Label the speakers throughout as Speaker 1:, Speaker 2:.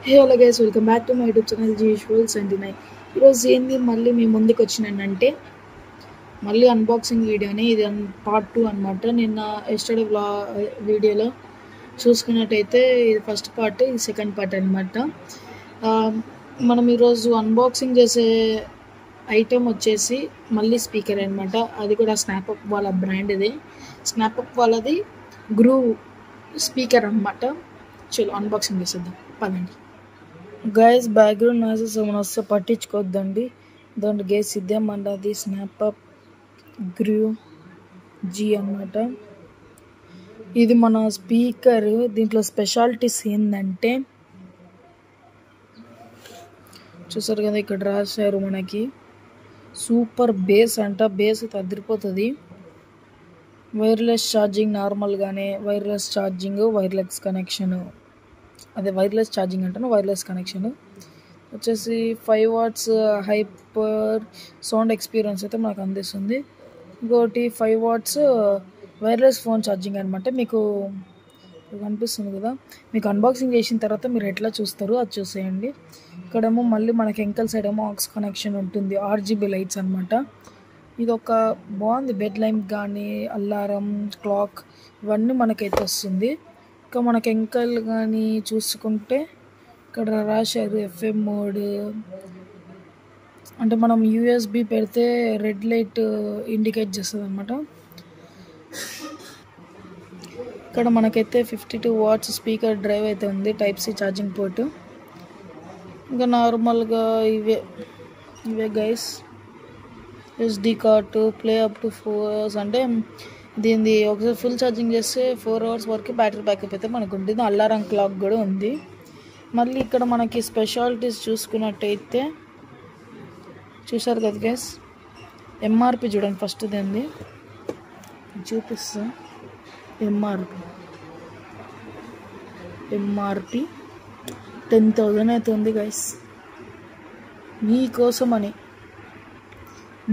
Speaker 1: Hey hello guys, welcome back to my YouTube channel GH79. ఈరోజు ఏంది మళ్ళీ మీ ముందుకు వచ్చినానంటే మళ్ళీ అన్బాక్సింగ్ వీడియోని. ఇది పార్ట్ 2 అనమాట. నిన్న ఎస్టర్డే వీడియోలో చూసుకున్నట్టయితే ఇది ఫస్ట్ పార్ట్, ఇది సెకండ్ పార్ట్ అనమాట. మనం ఈరోజు అన్బాక్సింగ్ చేసే ఐటెం వచ్చేసి మళ్ళీ స్పీకర్ అనమాట. అది కూడా స్నాప్అప్ వాళ్ళ బ్రాండ్. ఇది స్నాప్అప్ వాళ్ళది గ్రూవ్ స్పీకర్ అనమాట. చలో అన్బాక్సింగ్ చేసేద్దాం పదండి. గైస్, బ్యాక్గ్రౌండ్ నాయిసెస్ ఏమైనా వస్తే పట్టించుకోవద్దండి. దాంట్లో గేస్ ఇద్దే మనది స్నాప్అప్ గ్రూవ్ జీ అనమాట. ఇది మన స్పీకర్. దీంట్లో స్పెషాలిటీస్ ఏంటంటే చూసారు కదా, ఇక్కడ రాశారు మనకి సూపర్ బేస్ అంట. బేస్ అయితే అదిరిపోతుంది. వైర్లెస్ ఛార్జింగ్, నార్మల్గానే వైర్లెస్ ఛార్జింగ్, వైర్లెస్ కనెక్షన్. అదే వైర్లెస్ ఛార్జింగ్ అంటాను, వైర్లెస్ కనెక్షన్ వచ్చేసి 5 watts హైపర్ సౌండ్ ఎక్స్పీరియన్స్ అయితే మనకు అందిస్తుంది. ఇంకోటి 5 watts వైర్లెస్ ఫోన్ ఛార్జింగ్ అనమాట. మీకు కనిపిస్తుంది కదా, మీకు అన్బాక్సింగ్ చేసిన తర్వాత మీరు ఎట్లా చూస్తారు అది చూసేయండి. ఇక్కడేమో మళ్ళీ మనకి ఎంకల్ సైడ్ ఏమో ఆక్స్ కనెక్షన్ ఉంటుంది. RGB లైట్స్ అనమాట. ఇది ఒక బాగుంది. బెడ్ లైట్ కానీ అలారం క్లాక్ ఇవన్నీ మనకైతే వస్తుంది. ఇంకా మనకి ఎంకల్ కానీ చూసుకుంటే ఇక్కడ రాశారు FM మోడ్. అంటే మనం USB పెడితే రెడ్ లైట్ ఇండికేట్ చేస్తుంది అనమాట. ఇక్కడ మనకైతే 52 watts స్పీకర్ డ్రైవ్ అయితే ఉంది. Type-C charging port. ఇంకా నార్మల్గా ఇవే guys. SD card, play up to 4 hours. అంటే దీనిది ఒకసారి ఫుల్ ఛార్జింగ్ చేస్తే 4 hours వరకు బ్యాటరీ బ్యాకప్ అయితే మనకు ఉంటుంది. అలారం క్లాక్ కూడా ఉంది. మళ్ళీ ఇక్కడ మనకి స్పెషాలిటీస్ చూసుకున్నట్టయితే చూసారు కదా గైస్, MRP చూడండి. ఫస్ట్ దీనిది చూపిస్తా. MRP 10,000 అయితే ఉంది గైస్. మీకోసమని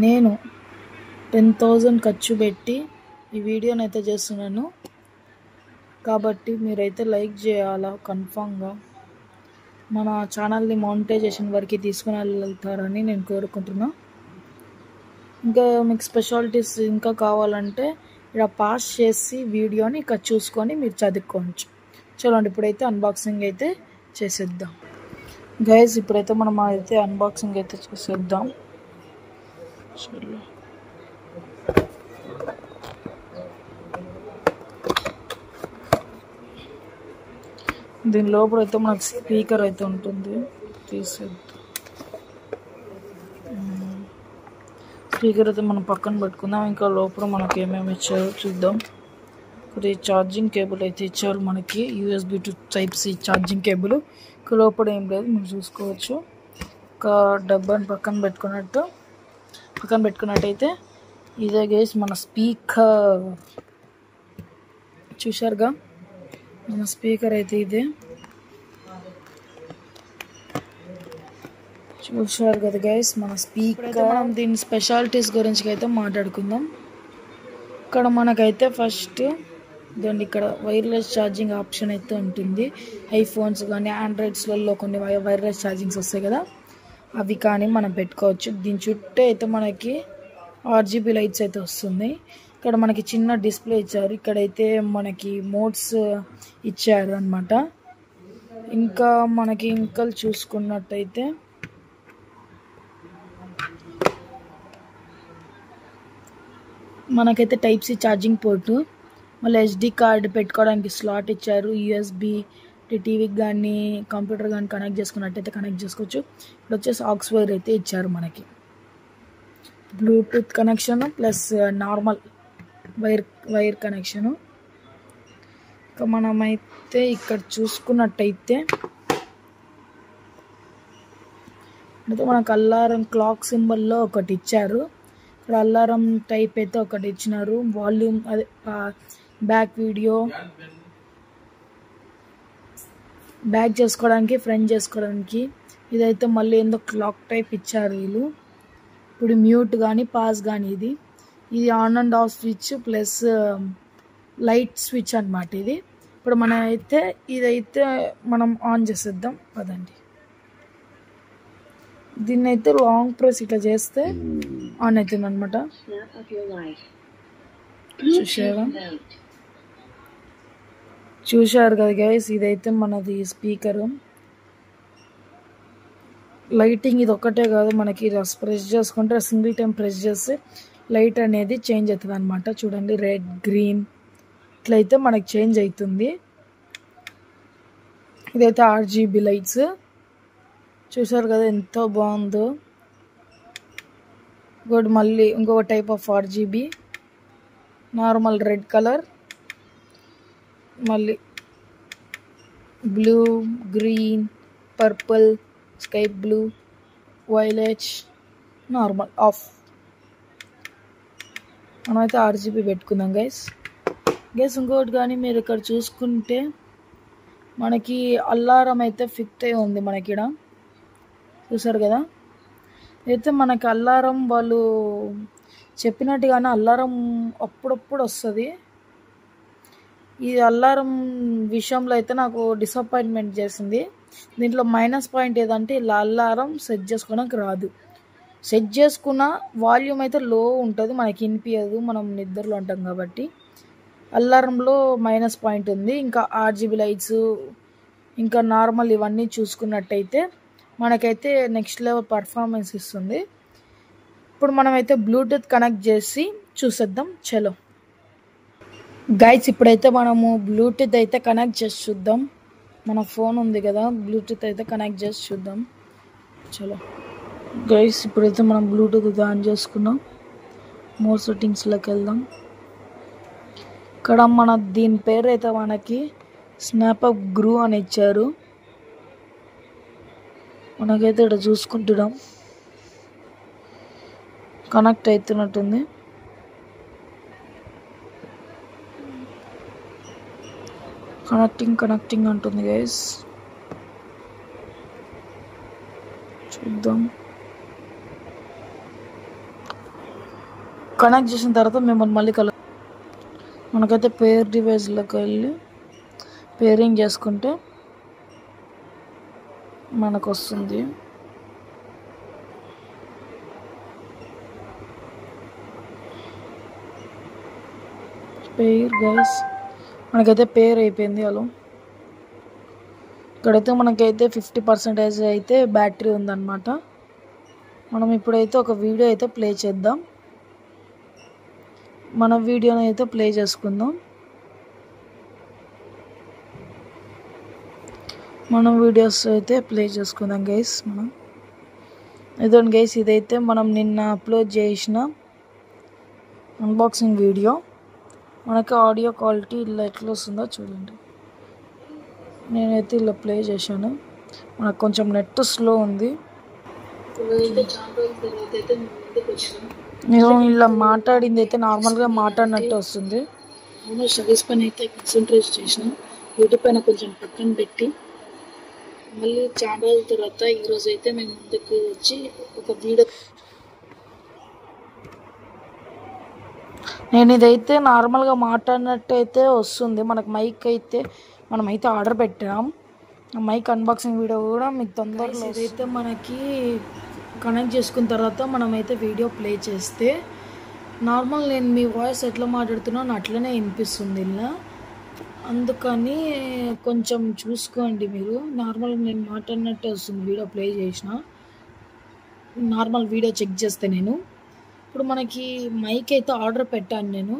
Speaker 1: నేను 10,000 ఖర్చు పెట్టి ఈ వీడియోని అయితే చేస్తున్నాను. కాబట్టి మీరైతే లైక్ చేయాలా కన్ఫామ్గా. మన ఛానల్ని మానిటైజేషన్ వరకు తీసుకుని వెళ్తారని నేను కోరుకుంటున్నా. ఇంకా మీకు స్పెషాలిటీస్ ఇంకా కావాలంటే ఇక్కడ పాస్ చేసి వీడియోని ఇక్కడ చూసుకొని మీరు చదువుకోవచ్చు. చూడండి, ఇప్పుడైతే అన్బాక్సింగ్ అయితే చేసేద్దాం గైస్. ఇప్పుడైతే మనం అయితే అన్బాక్సింగ్ అయితే చేసేద్దాం. దీని లోపల అయితే మనకు స్పీకర్ అయితే ఉంటుంది. తీసేద్దాం. స్పీకర్ అయితే మనం పక్కన పెట్టుకుందాం. ఇంకా లోపల మనకి ఏమేమి ఇచ్చారో చూద్దాం. ఇది ఛార్జింగ్ కేబుల్ అయితే ఇచ్చారు మనకి. USB to Type-C charging cable. ఇంకా లోపల ఏం లేదు, మీరు చూసుకోవచ్చు. ఒక డబ్బాని పక్కన పెట్టుకున్నట్టయితే ఇదే గైస్ మన స్పీకర్. చూశారుగా, మన స్పీకర్ అయితే ఇదే. చూశారు కదా గైస్ మన స్పీకర్. మనం దీని స్పెషాలిటీస్ గురించి అయితే మాట్లాడుకుందాం. ఇక్కడ మనకైతే ఫస్ట్ దాన్ని ఇక్కడ వైర్లెస్ ఛార్జింగ్ ఆప్షన్ అయితే ఉంటుంది. ఐఫోన్స్ కానీ ఆండ్రాయిడ్స్లలో కొన్ని వైర్లెస్ ఛార్జింగ్స్ వస్తాయి కదా, అవి కానీ మనం పెట్టుకోవచ్చు. దీని చుట్టూ అయితే మనకి RGB లైట్స్ అయితే వస్తుంది. ఇక్కడ మనకి చిన్న డిస్ప్లే ఇచ్చారు. ఇక్కడైతే మనకి మోడ్స్ ఇచ్చారు అనమాట. ఇంకా మనకి ఇంకా చూసుకున్నట్టయితే మనకైతే Type-C ఛార్జింగ్ పోర్టు, మళ్ళీ SD కార్డ్ పెట్టుకోవడానికి స్లాట్ ఇచ్చారు. USB టీవీకి కానీ కంప్యూటర్ కానీ కనెక్ట్ చేసుకున్నట్టయితే కనెక్ట్ చేసుకోవచ్చు. ఇప్పుడు వచ్చేసి ఆక్స్ వైర్ అయితే ఇచ్చారు మనకి. Bluetooth connection plus normal wire connection. ఇంకా మనమైతే ఇక్కడ చూసుకున్నట్టయితే మనకు అలారం క్లాక్ సింబల్లో ఒకటి ఇచ్చారు. ఇక్కడ అలారం టైప్ అయితే ఒకటి ఇచ్చినారు. వాల్యూమ్, అదే బ్యాక్ వీడియో, బ్యాక్ చేసుకోవడానికి, ఫ్రంట్ చేసుకోవడానికి. ఇదైతే మళ్ళీ ఏందో క్లాక్ టైప్ ఇచ్చారు వీళ్ళు. ఇప్పుడు మ్యూట్ కానీ పాస్ కానీ ఇది on and off switch plus light switch అనమాట. ఇది ఇప్పుడు మనం అయితే ఇదైతే మనం ఆన్ చేసేద్దాం పదండి. దీన్ని అయితే లాంగ్ ప్రెస్ ఇట్లా చేస్తే ఆన్ అవుతుంది అనమాట. చూశారు కదా గైస్, ఇదైతే మనది స్పీకరు. లైటింగ్ ఇది ఒక్కటే కాదు, మనకి ప్రెస్ చేసుకుంటే సింగిల్ టైం ప్రెస్ చేస్తే లైట్ అనేది చేంజ్ అవుతుంది అనమాట. చూడండి, రెడ్, గ్రీన్ ఇట్లయితే మనకి చేంజ్ అవుతుంది. ఇదైతే RGB లైట్స్. చూసారు కదా ఎంత బాగుందో. ఇంకోటి మళ్ళీ ఇంకొక type of RGB, normal red colour, మళ్ళీ blue, green, purple, sky blue, violet, normal off. మనమైతే RGB పెట్టుకుందాం గైస్. ఇంకోటి కానీ మీరు ఇక్కడ చూసుకుంటే మనకి అల్లారం అయితే ఫిక్స్ అయి ఉంది మనకి ఇక్కడ. చూసారు కదా, అయితే మనకి అల్లారం వాళ్ళు చెప్పినట్టుగానే అల్లారం అప్పుడప్పుడు వస్తుంది. ఈ అల్లారం విషయంలో అయితే నాకు డిసప్పాయింట్మెంట్ చేసింది. దీంట్లో మైనస్ పాయింట్ ఏదంటే ఇలా అల్లారం సెట్ చేసుకోవడానికి రాదు. సెట్ చేసుకున్న వాల్యూమ్ అయితే లో ఉంటుంది, మనకి వినిపించదు, మనం నిద్రలో ఉంటాం కాబట్టి. అల్లారంలో మైనస్ పాయింట్ ఉంది. ఇంకా RGB లైట్స్, ఇంకా నార్మల్ ఇవన్నీ చూసుకున్నట్టయితే మనకైతే నెక్స్ట్ లెవెల్ పర్ఫార్మెన్స్ ఇస్తుంది. ఇప్పుడు మనమైతే బ్లూటూత్ కనెక్ట్ చేసి చూసేద్దాం. చలో గైస్, ఇప్పుడైతే మనము బ్లూటూత్ అయితే కనెక్ట్ చేసి చూద్దాం. మన ఫోన్ ఉంది కదా, బ్లూటూత్ అయితే కనెక్ట్ చేసి చూద్దాం. చలో గైస్, ఇప్పుడైతే మనం బ్లూటూత్ ఆన్ చేసుకున్నాం. మోర్ సెట్టింగ్స్లోకి వెళ్దాం. ఇక్కడ మన దీని పేరు అయితే మనకి స్నాప్అప్ గ్రూ అని ఇచ్చారు. మనకైతే ఇక్కడ చూసుకుంటున్నాం, కనెక్ట్ అవుతున్నట్టుంది. కనెక్టింగ్ అంటుంది గైస్. చూద్దాం. కనెక్ట్ చేసిన తర్వాత మిమ్మల్ని మళ్ళీ మనకైతే పేర్ డివైస్లోకి వెళ్ళి పేరింగ్ చేసుకుంటే మనకు వస్తుంది. పేర్ గైస్, మనకైతే పేర్ అయిపోయింది. హలో, ఇక్కడైతే మనకైతే 50% అయితే బ్యాటరీ ఉందన్నమాట. మనం ఇప్పుడైతే ఒక వీడియో అయితే ప్లే చేద్దాం. మన వీడియోని అయితే ప్లే చేసుకుందాం. మనం వీడియోస్ అయితే ప్లే చేసుకుందాం గైస్. ఇదండి గైస్, ఇదైతే మనం నిన్న అప్లోడ్ చేసిన అన్బాక్సింగ్ వీడియో. మనకి ఆడియో క్వాలిటీ ఇలా ఎట్లా వస్తుందో చూడండి. నేనైతే ఇలా ప్లే చేశాను. మనకు కొంచెం నెట్ స్లో ఉంది. నేను ఇలా మాట్లాడింది అయితే నార్మల్గా మాట్లాడినట్టు వస్తుంది. స్టడీస్ పైన అయితే కాన్సన్ట్రేట్ చేసిన, యూట్యూబ్ పైన కొంచెం పక్కన పెట్టి మళ్ళీ చాలా రోజుల తర్వాత ఈరోజు అయితే మేము ముందుకు వచ్చి ఒక వీడియో. నేను ఇదైతే నార్మల్గా మాట్లాడినట్టు అయితే వస్తుంది. మనకు మైక్ అయితే మనమైతే ఆర్డర్ పెట్టాం. మైక్ అన్బాక్సింగ్ వీడియో కూడా మీకు తొందరలో. ఇదైతే మనకి కనెక్ట్ చేసుకున్న తర్వాత మనమైతే వీడియో ప్లే చేస్తే నార్మల్ నేను మీ వాయిస్ ఎట్లా మాట్లాడుతున్నాను అట్లనే వినిపిస్తుంది ఇలా. అందుకని కొంచెం చూసుకోండి మీరు. నార్మల్గా నేను మాట్లాడినట్టే వస్తుంది వీడియో ప్లే చేసిన. నార్మల్ వీడియో చెక్ చేస్తే నేను ఇప్పుడు మనకి మైక్ అయితే ఆర్డర్ పెట్టాను నేను.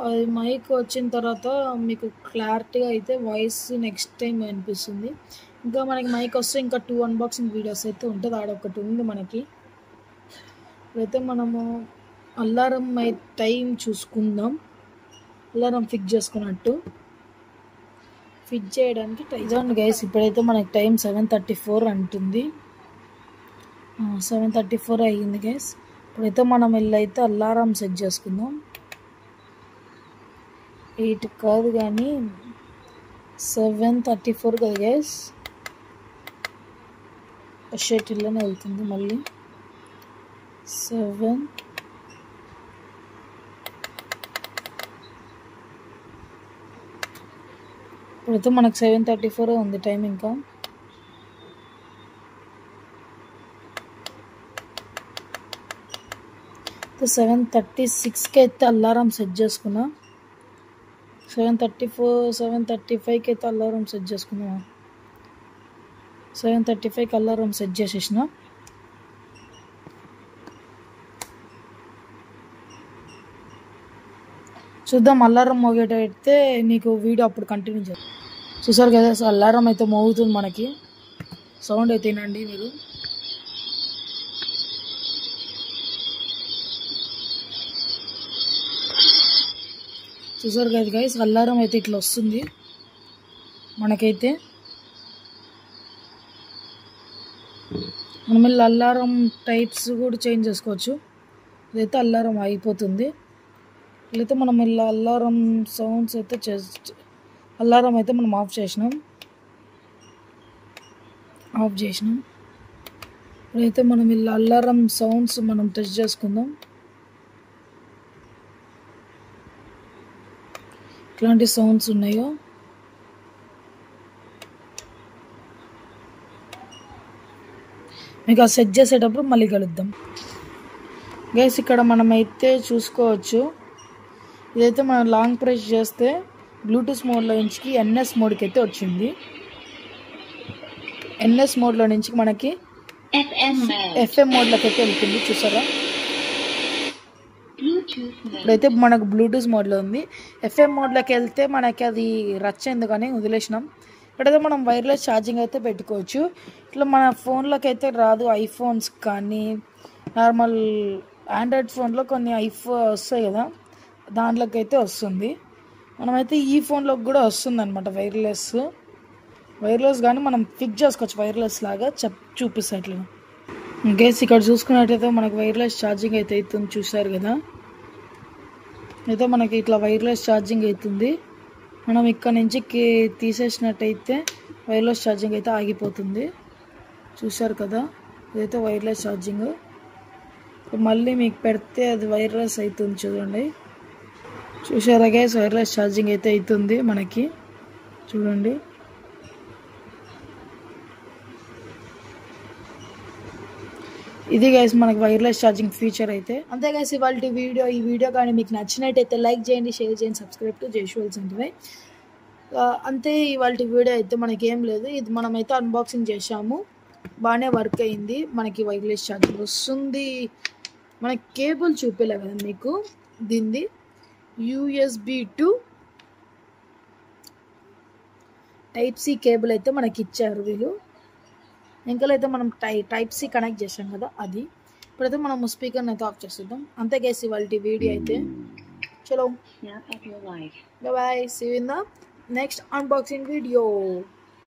Speaker 1: అది మైక్ వచ్చిన తర్వాత మీకు క్లారిటీగా అయితే వాయిస్ నెక్స్ట్ టైం అనిపిస్తుంది. ఇంకా మనకి మైక్ వస్తే ఇంకా 2 అన్బాక్సింగ్ వీడియోస్ అయితే ఉంటుంది. ఆడొకటి ఉంది మనకి. ఇప్పుడైతే మనము అల్లారం టైం చూసుకుందాం. అల్లారం ఫిక్స్ చేసుకున్నట్టు ఫిక్స్ చేయడానికి ఇదండి గైస్. ఇప్పుడైతే మనకి టైం 7:34 అంటుంది. 7:34 అయ్యింది గైస్. ఇప్పుడైతే మనం వెళ్ళైతే అల్లారం సెట్ చేసుకుందాం. 8 కాదు కానీ 7:34 కదా గైస్. షర్ట్ ఇల్లోనే వెళ్తుంది మళ్ళీ. 7 8 ఇప్పుడైతే మనకు 7:34 ఉంది టైం. ఇంకా 7:36కి అయితే అలారం సెట్ చేసుకున్నా. 7:35కి అయితే అలారం సెట్ చేసుకున్నా. 7:35కి అలారం సెట్ చేసేసిన. చూద్దాం అలారం మోగేటైతే నీకు వీడియో అప్పుడు కంటిన్యూ చేస్తాను. చూసారు కదా అలారం అయితే మోగుతుంది మనకి. సౌండ్ అయితే వినండి మీరు. చూసారు కదా గైస్ అలారం అయితే ఇట్లా వస్తుంది మనకైతే. మనం ఇలా అలారం టైప్స్ కూడా చేంజ్ చేసుకోవచ్చు. ఇదైతే అలారం అయిపోతుంది. ఇట్లయితే మనం ఇలా అలారం సౌండ్స్ అయితే అలారం అయితే మనం ఆఫ్ చేసినాం. ఇప్పుడైతే మనం ఇలా అలారం సౌండ్స్ మనం టెస్ట్ చేసుకుందాం. ఎట్లాంటి సౌండ్స్ ఉన్నాయో. మీకు ఆ సెట్ చేసేటప్పుడు మళ్ళీ కలుద్దాం. గైస్ ఇక్కడ మనమైతే చూసుకోవచ్చు. ఇదైతే మనం లాంగ్ ప్రెస్ చేస్తే బ్లూటూత్ మోడ్లో నుంచి ఎన్ఎస్ మోడ్కి అయితే వచ్చింది. ఎన్ఎస్ మోడ్లో నుంచి మనకి ఎఫ్ఎం మోడ్లోకి అయితే వెళ్తుంది. చూసారా ఇప్పుడైతే మనకు బ్లూటూత్ మోడ్లో ఉంది. ఎఫ్ఎం మోడ్లోకి వెళ్తే మనకి అది రచ్ ఎందుకని వదిలేసినాం. ఇక్కడైతే మనం వైర్లెస్ ఛార్జింగ్ అయితే పెట్టుకోవచ్చు. ఇట్లా మన ఫోన్లోకి అయితే రాదు. ఐఫోన్స్ కానీ నార్మల్ ఆండ్రాయిడ్ ఫోన్లో కొన్ని వస్తాయి కదా, దాంట్లోకి అయితే వస్తుంది. మనమైతే ఈ ఫోన్లోకి కూడా వస్తుంది అనమాట వైర్లెస్ కానీ మనం ఫిక్స్ చేసుకోవచ్చు వైర్లెస్ లాగా. చూపిస్తా ఇట్లా. గైస్ ఇక్కడ చూసుకున్నట్టయితే మనకు వైర్లెస్ ఛార్జింగ్ అయితే అవుతుంది. చూసారు కదా అయితే మనకి ఇట్లా వైర్లెస్ ఛార్జింగ్ అవుతుంది. మనం ఇక్కడ నుంచి తీసేసినట్టయితే వైర్లెస్ ఛార్జింగ్ అయితే ఆగిపోతుంది. చూసారు కదా ఇదైతే వైర్లెస్ ఛార్జింగ్. మళ్ళీ మీకు పెడితే అది వైర్లెస్ అవుతుంది. చూడండి చూసారా గైస్ వైర్లెస్ ఛార్జింగ్ అయితే అవుతుంది మనకి. చూడండి ఇది గైస్ మనకి వైర్లెస్ ఛార్జింగ్ ఫీచర్ అయితే. అంతే గైస్ ఇవాళ ఈ వీడియో కానీ మీకు నచ్చినట్టయితే లైక్ చేయండి, షేర్ చేయండి, సబ్స్క్రైబ్ టు జేషువల్స్ అంటే. అంతే ఇవాళ వీడియో అయితే మనకి ఏం లేదు. ఇది మనమైతే అన్బాక్సింగ్ చేసాము, బాగానే వర్క్ అయింది. మనకి వైర్లెస్ ఛార్జింగ్ వస్తుంది. మనకి కేబుల్ చూపేలే కదా మీకు. దీనిది USB to Type-C కేబుల్ అయితే మనకి ఇచ్చారు వీళ్ళు. ఇంకలైతే మనం Type-C కనెక్ట్ చేసాం కదా అది. ఇప్పుడైతే మనం స్పీకర్ని అయితే ఆఫ్ చేసేద్దాం. అంతే గైస్ ఇవాళ వీడియో అయితే. చలో bye, see you in the next unboxing video.